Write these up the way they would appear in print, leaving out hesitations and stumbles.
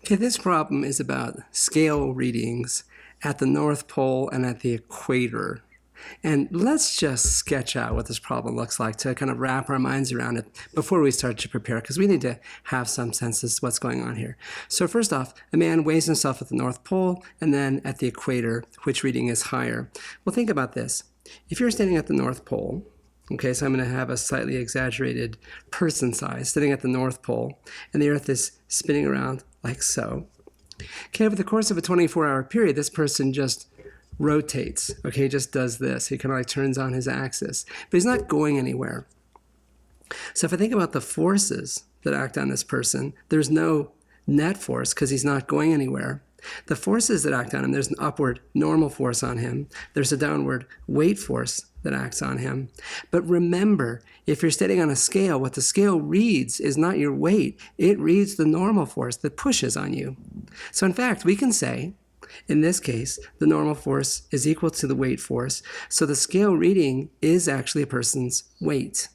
Okay, this problem is about scale readings at the North Pole and at the equator. And let's just sketch out what this problem looks like to kind of wrap our minds around it before we start to prepare, because we need to have some sense as to what's going on here. So first off, a man weighs himself at the North Pole and then at the equator, which reading is higher. Well, think about this. If you're standing at the North Pole, okay, so I'm going to have a slightly exaggerated person size sitting at the North Pole, and the Earth is spinning around like so. Okay, over the course of a 24-hour period, this person just rotates, okay, just does this. He kind of like turns on his axis, but he's not going anywhere. So if I think about the forces that act on this person, there's no net force because he's not going anywhere. The forces that act on him, there's an upward normal force on him. There's a downward weight force that acts on him. But remember, if you're standing on a scale, what the scale reads is not your weight. It reads the normal force that pushes on you. So in fact, we can say, in this case, the normal force is equal to the weight force. So the scale reading is actually a person's weight.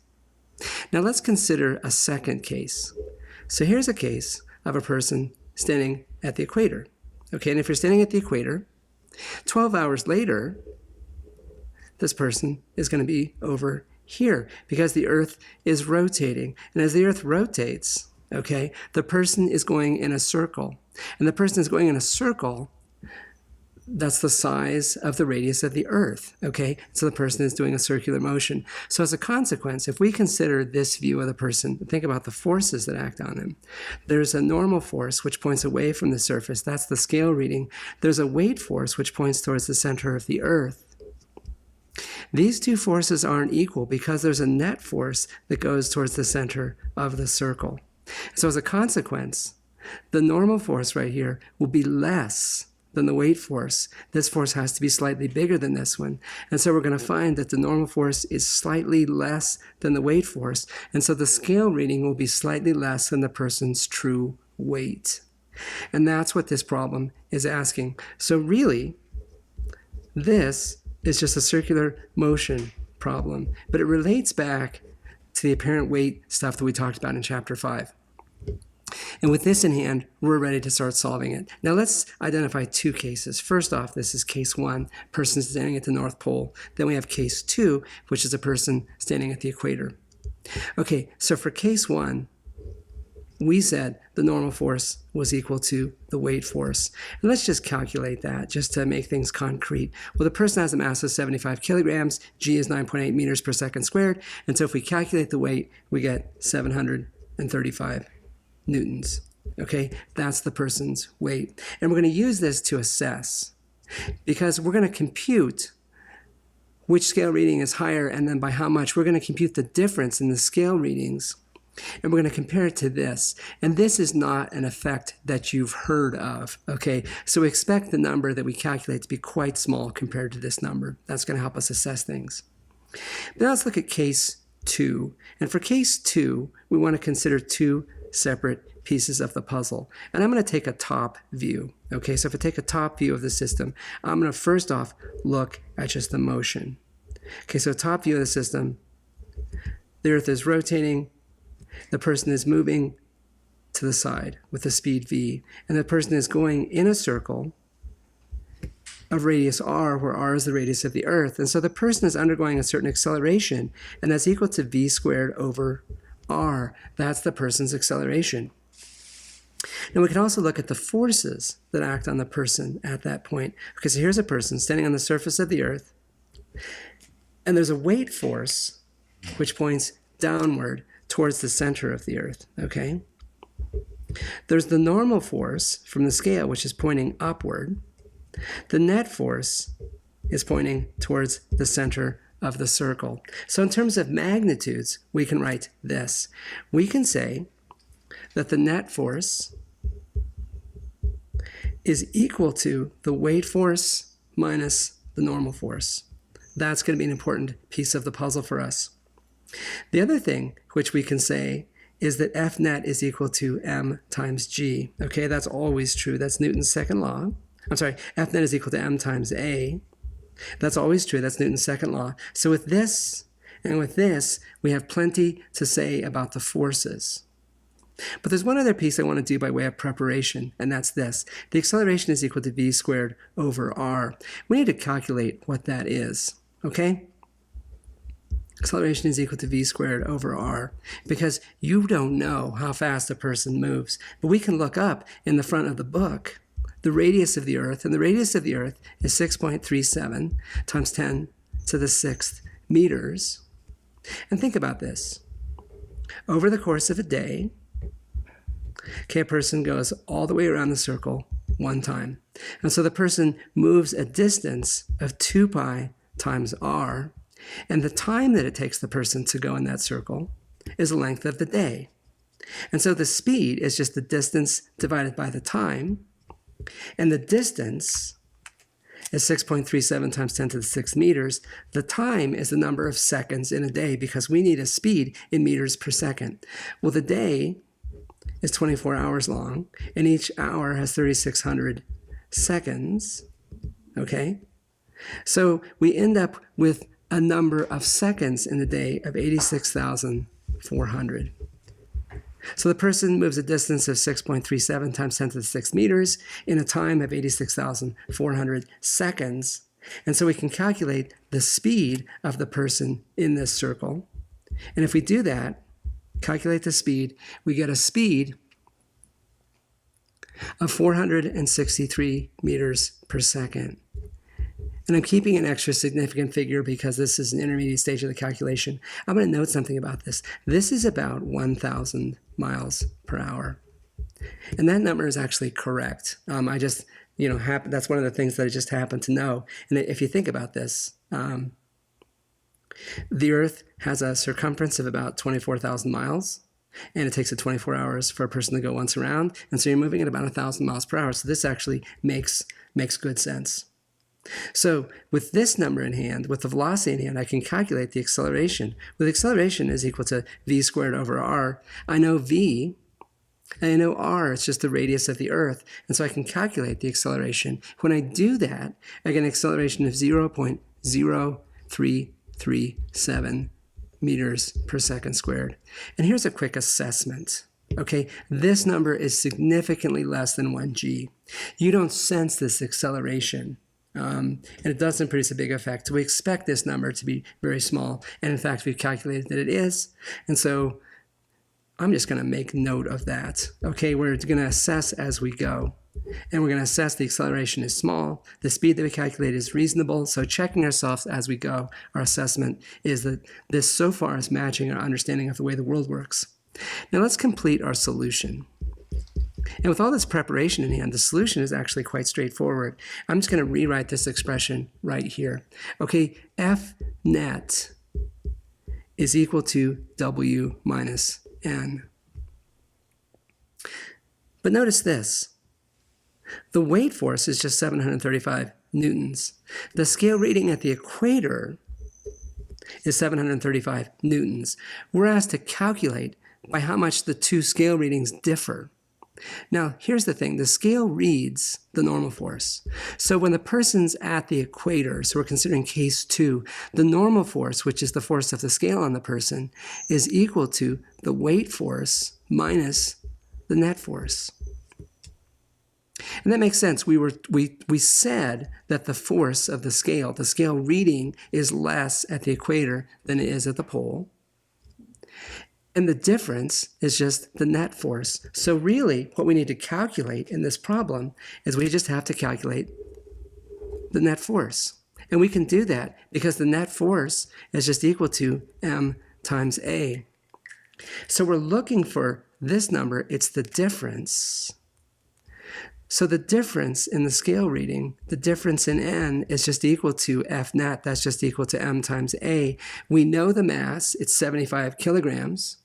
Now let's consider a second case. So here's a case of a person standing at the equator. Okay, and if you're standing at the equator, 12 hours later, this person is going to be over here because the Earth is rotating. And as the Earth rotates, okay, the person is going in a circle. And the person is going in a circle that's the size of the radius of the Earth, okay? So the person is doing a circular motion. So as a consequence, if we consider this view of the person, think about the forces that act on him. There's a normal force which points away from the surface. That's the scale reading. There's a weight force which points towards the center of the Earth. These two forces aren't equal because there's a net force that goes towards the center of the circle. So as a consequence, the normal force right here will be less than the weight force. This force has to be slightly bigger than this one. And so we're going to find that the normal force is slightly less than the weight force. And so the scale reading will be slightly less than the person's true weight. And that's what this problem is asking. So really, this is just a circular motion problem, but it relates back to the apparent weight stuff that we talked about in Chapter 5. And with this in hand, we're ready to start solving it. Now let's identify two cases. First off, this is case 1, person standing at the North Pole. Then we have case 2, which is a person standing at the equator. Okay, so for case 1, we said the normal force was equal to the weight force. And let's just calculate that just to make things concrete. Well, the person has a mass of 75 kilograms. G is 9.8 meters per second squared. And so if we calculate the weight, we get 735 newtons. Okay, that's the person's weight. And we're going to use this to assess because we're going to compute which scale reading is higher and then by how much. We're going to compute the difference in the scale readings. And we're going to compare it to this. And this is not an effect that you've heard of, okay? So expect the number that we calculate to be quite small compared to this number. That's going to help us assess things. Now let's look at case 2. And for case 2, we want to consider two separate pieces of the puzzle. And I'm going to take a top view, okay? So if I take a top view of the system, I'm going to first off look at just the motion. Okay, so top view of the system, the Earth is rotating, the person is moving to the side with the speed v, and the person is going in a circle of radius r, where r is the radius of the Earth. And so the person is undergoing a certain acceleration, and that's equal to v squared over r. That's the person's acceleration. Now we can also look at the forces that act on the person at that point. Okay, so here's a person standing on the surface of the Earth, and there's a weight force which points downward towards the center of the Earth, okay? There's the normal force from the scale, which is pointing upward. The net force is pointing towards the center of the circle. So in terms of magnitudes, we can write this. We can say that the net force is equal to the weight force minus the normal force. That's going to be an important piece of the puzzle for us. The other thing which we can say is that F net is equal to m times g. Okay, that's always true. That's Newton's second law. I'm sorry, F net is equal to m times a. That's always true. That's Newton's second law. So with this and with this, we have plenty to say about the forces. But there's one other piece I want to do by way of preparation, and that's this. The acceleration is equal to v squared over r. We need to calculate what that is, okay? Acceleration is equal to v squared over r, because you don't know how fast a person moves. But we can look up in the front of the book the radius of the Earth, and the radius of the Earth is 6.37 times 10 to the 6th meters. And think about this. Over the course of a day, okay, a person goes all the way around the circle one time. And so the person moves a distance of 2 pi times r, and the time that it takes the person to go in that circle is the length of the day. And so the speed is just the distance divided by the time, and the distance is 6.37 times 10 to the 6th meters. The time is the number of seconds in a day, because we need a speed in meters per second. Well, the day is 24 hours long, and each hour has 3,600 seconds, okay? So we end up with a number of seconds in the day of 86,400. So the person moves a distance of 6.37 times 10 to the 6th meters in a time of 86,400 seconds. And so we can calculate the speed of the person in this circle. And if we do that, calculate the speed, we get a speed of 463 meters per second. And I'm keeping an extra significant figure because this is an intermediate stage of the calculation. I'm going to note something about this. This is about 1,000 miles per hour. And that number is actually correct. I just, that's one of the things that I just happen to know. And if you think about this, the Earth has a circumference of about 24,000 miles, and it takes it 24 hours for a person to go once around. And so you're moving at about 1,000 miles per hour. So this actually makes good sense. So with this number in hand, with the velocity in hand, I can calculate the acceleration. Well, the acceleration is equal to v squared over r. I know v, and I know r, it's just the radius of the Earth, and so I can calculate the acceleration. When I do that, I get an acceleration of 0.0337 meters per second squared. And here's a quick assessment. Okay, this number is significantly less than 1g. You don't sense this acceleration. And it doesn't produce a big effect. So we expect this number to be very small. And in fact, we've calculated that it is. And so I'm just going to make note of that. Okay, we're going to assess as we go. And we're going to assess the acceleration is small. The speed that we calculate is reasonable. So checking ourselves as we go, our assessment is that this so far is matching our understanding of the way the world works. Now let's complete our solution. And with all this preparation in hand, the solution is actually quite straightforward. I'm just going to rewrite this expression right here. Okay, F net is equal to W minus N. But notice this. The weight force is just 735 newtons. The scale reading at the equator is 735 newtons. We're asked to calculate by how much the two scale readings differ. Now, here's the thing. The scale reads the normal force. So when the person's at the equator, so we're considering case 2, the normal force, which is the force of the scale on the person, is equal to the weight force minus the net force. And that makes sense. We said that the force of the scale reading is less at the equator than it is at the pole. And the difference is just the net force. So really, what we need to calculate in this problem is we just have to calculate the net force. And we can do that because the net force is just equal to m times a. So we're looking for this number. It's the difference. So the difference in the scale reading, the difference in n is just equal to F net. That's just equal to m times a. We know the mass. It's 75 kilograms.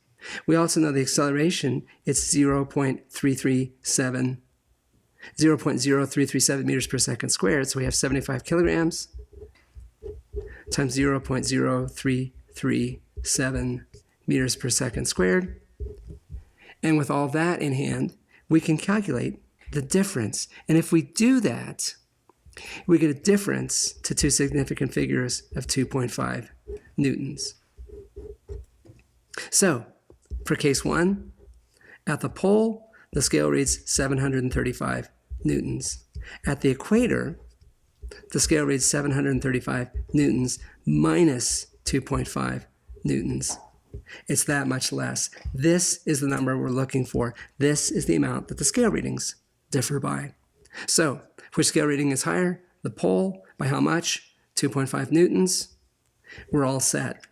We also know the acceleration. It's 0.0337 meters per second squared. So we have 75 kilograms times 0.0337 meters per second squared. And with all that in hand, we can calculate the difference. And if we do that, we get a difference to two significant figures of 2.5 newtons. So, for case 1, At the pole, the scale reads 735 newtons. At the equator, the scale reads 735 newtons minus 2.5 newtons. It's that much less. This is the number we're looking for. This is the amount that the scale readings differ by. So, which scale reading is higher? The pole. By how much? 2.5 newtons. We're all set,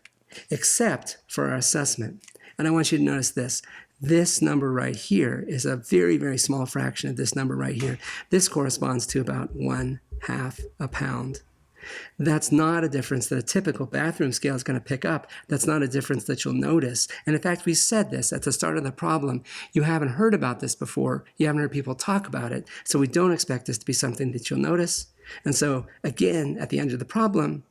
except for our assessment. And I want you to notice this. This number right here is a very, very small fraction of this number right here. This corresponds to about 1/2 a pound. That's not a difference that a typical bathroom scale is going to pick up. That's not a difference that you'll notice. And in fact, we said this at the start of the problem. You haven't heard about this before. You haven't heard people talk about it. So we don't expect this to be something that you'll notice. And so again, at the end of the problem,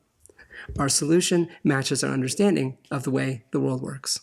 our solution matches our understanding of the way the world works.